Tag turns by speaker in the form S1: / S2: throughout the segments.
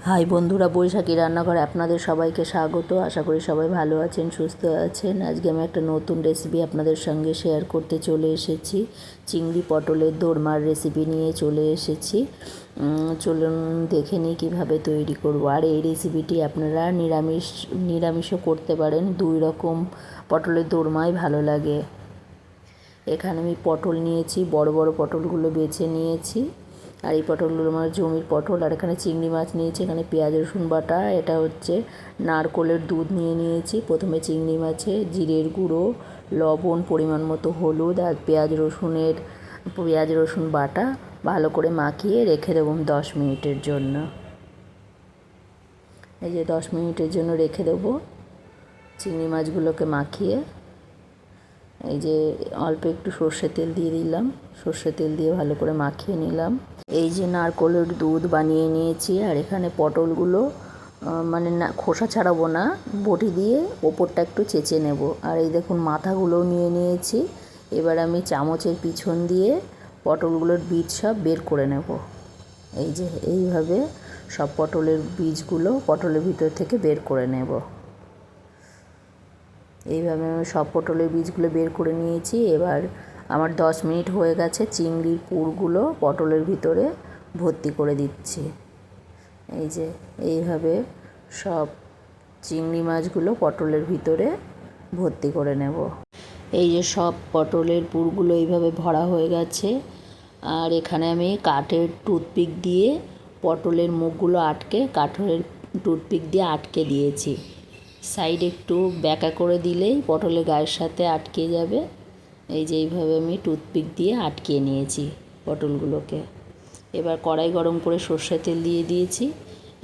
S1: High বন্ধুরা, বৈশাখী রান্নাঘরে আপনাদের সবাইকে স্বাগত। আশা করি সবাই ভালো আছেন, সুস্থ আছেন। আজকে আমি একটা নতুন রেসিপি আপনাদের সঙ্গে শেয়ার করতে চলে এসেছি। চিংড়ি পটলের দোরমার রেসিপি নিয়ে চলে এসেছি। চলুন দেখে নিই কীভাবে তৈরি করব। আর এই রেসিপিটি আপনারা নিরামিষও করতে পারেন। দুই রকম পটলের দোরমাই ভালো লাগে। এখানে আমি পটল নিয়েছি, বড় বড় পটলগুলো বেছে নিয়েছি। আর এই পটলগুলো আমার জমির পটল। আর এখানে চিংড়ি মাছ নিয়েছি, এখানে পেঁয়াজ রসুন বাটা, এটা হচ্ছে নারকোলের দুধ নিয়ে নিয়েছি। প্রথমে চিংড়ি মাছে জিরের গুঁড়ো, লবণ, পরিমাণ মতো হলুদ আর পেঁয়াজ রসুন বাটা ভালো করে মাখিয়ে রেখে দেবো 10 মিনিটের জন্য। এই যে 10 মিনিটের জন্য রেখে দেবো চিংড়ি মাছগুলোকে মাখিয়ে। এই যে অল্প একটু সর্ষের তেল দিয়ে দিলাম, সর্ষের তেল দিয়ে ভালো করে মাখিয়ে নিলাম। এই যে নারকোলের দুধ বানিয়ে নিয়েছি। আর এখানে পটলগুলো মানে না খোসা ছাড়াবো না, বটি দিয়ে ওপরটা একটু চেঁচে নেব। আর এই দেখুন মাথাগুলোও নিয়ে নিয়েছি। এবার আমি চামচের পিছন দিয়ে পটলগুলোর বীজ সব বের করে নেব। এই যে এইভাবে সব পটলের বীজগুলো পটলের ভিতর থেকে বের করে নেব। এইভাবে আমি সব পটলের বীজগুলো বের করে নিয়েছি। এবার আমার 10 মিনিট হয়ে গেছে। চিংড়ির পুরগুলো পটলের ভিতরে ভর্তি করে দিচ্ছি। এই যে এইভাবে সব চিংড়ি মাছগুলো পটলের ভিতরে ভর্তি করে নেব। এই যে সব পটলের পুরগুলো এইভাবে ভরা হয়ে গেছে। আর এখানে আমি কাঠের টুথপিক দিয়ে পটলের মুখগুলো কাঠের টুথপিক দিয়ে আটকে দিয়েছি। সাইড একটু ব্যাকা করে দিলেই পটলের গায়ের সাথে আটকে যাবে। এই যে এইভাবে আমি টুথপিক দিয়ে আটকিয়ে নিয়েছি পটলগুলোকে। এবার কড়াই গরম করে সর্ষের তেল দিয়ে দিয়েছি।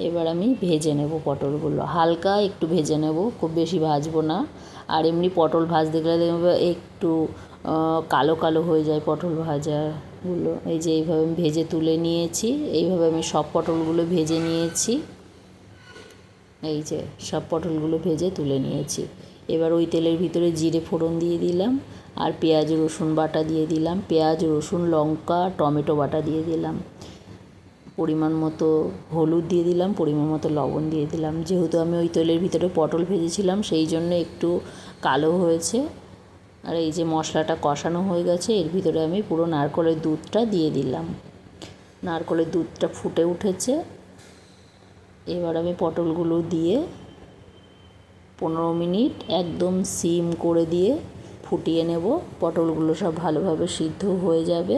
S1: এবার আমি ভেজে নেব পটলগুলো, হালকা একটু ভেজে নেব, খুব বেশি ভাজবো না। আর এমনি পটল ভাজতে গেলে দেখবে একটু কালো কালো হয়ে যায় পটল ভাজাগুলো। এই যে এইভাবে আমি ভেজে তুলে নিয়েছি। এইভাবে আমি সব পটলগুলো ভেজে নিয়েছি। এই যে সব পটলগুলো ভেজে তুলে নিয়েছি। এবার ওই তেলের ভিতরে জিরে ফোড়ন দিয়ে দিলাম আর পেঁয়াজ রসুন বাটা দিয়ে দিলাম। পেঁয়াজ রসুন লঙ্কা টমেটো বাটা দিয়ে দিলাম। পরিমাণ মতো হলুদ দিয়ে দিলাম, পরিমাণ মতো লবণ দিয়ে দিলাম। যেহেতু আমি ওই তেলের ভিতরে পটল ভেজেছিলাম সেই জন্য একটু কালো হয়েছে। আর এই যে মশলাটা কষানো হয়ে গেছে, এর ভিতরে আমি পুরো নারকোলের দুধটা দিয়ে দিলাম। নারকোলের দুধটা ফুটে উঠেছে। এবার আমি পটলগুলো দিয়ে 15 মিনিট একদম সিম করে দিয়ে ফুটিয়ে নেব। পটলগুলো সব ভালোভাবে সিদ্ধ হয়ে যাবে।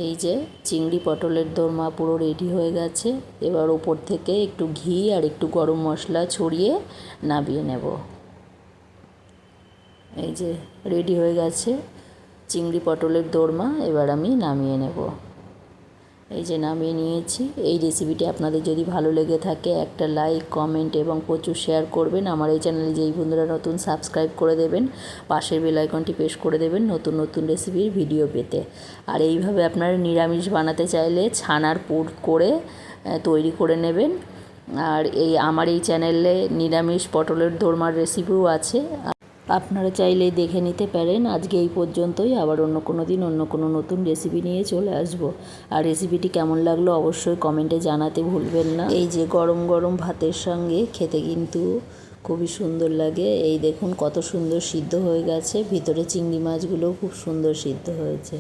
S1: এই যে চিংড়ি পটলের দোরমা পুরো রেডি হয়ে গেছে। এবার ওপর থেকে একটু ঘি আর একটু গরম মশলা ছড়িয়ে নামিয়ে নেব। এই যে রেডি হয়ে গেছে চিংড়ি পটলের দোরমা। এবার আমি নামিয়ে নেব। এই যে নামিয়ে নিয়েছি। এই রেসিপিটি আপনাদের যদি ভালো লেগে থাকে একটা লাইক, কমেন্ট এবং প্রচুর শেয়ার করবেন। আমার এই চ্যানেলে যেই বন্ধুরা নতুন সাবস্ক্রাইব করে দেবেন, পাশের বেল আইকনটি প্রেস করে দেবেন নতুন নতুন রেসিপির ভিডিও পেতে। আর এইভাবে আপনারা নিরামিষ বানাতে চাইলে ছানার পুর করে তৈরি করে নেবেন। আর আমার এই চ্যানেলে নিরামিষ পটলের দোরমার রেসিপিও আছে, আপনারা চাইলে দেখে নিতে পারেন। আজকে এই পর্যন্তই, আবার অন্য কোনো দিন অন্য কোনো নতুন রেসিপি নিয়ে চলে আসব। আর রেসিপিটি কেমন লাগলো অবশ্যই কমেন্টে জানাতে ভুলবেন না। এই যে গরম গরম ভাতের সঙ্গে খেতে কিন্তু খুবই সুন্দর লাগে। এই দেখুন কত সুন্দর সিদ্ধ হয়ে গেছে, ভিতরে চিংড়ি মাছগুলোও খুব সুন্দর সিদ্ধ হয়েছে।